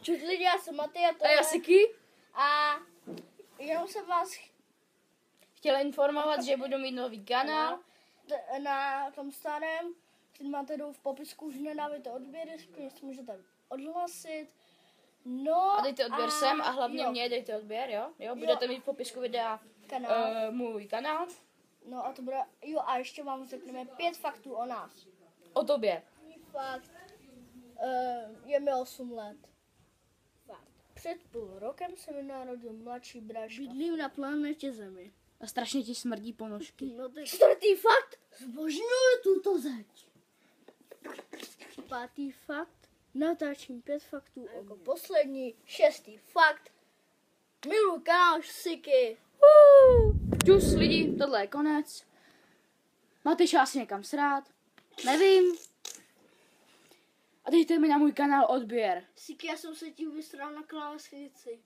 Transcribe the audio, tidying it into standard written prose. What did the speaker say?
Čus lidi, já jsem Maty a to A já Siky. A jenom jsem vás Chtěla informovat, že budu mít nový kanál. na tom starém, který máte v popisku, už nedávajte odběry, si můžete odhlasit. No A dejte odběr sem a hlavně mě dejte odběr, jo? Budete mít v popisku videa můj kanál. No a to bude, a ještě vám řekneme 5 faktů o nás. O tobě. Fakt, je mi 8 let. Fakt. Před půl rokem se mi narodil mladší bráška. Bydlím na planetě Zemi. A strašně ti smrdí ponožky. No tak... Čtvrtý fakt, zbožňuju tuto zeď. Pátý fakt, natáčím 5 faktů. A jako poslední, 6. fakt, miluji kanál Siky. Čus lidi, tohle je konec. Máte šás někam srát? Nevím. A dejte mi na můj kanál odběr. Siky, já jsem se tím vystral na klávesnici.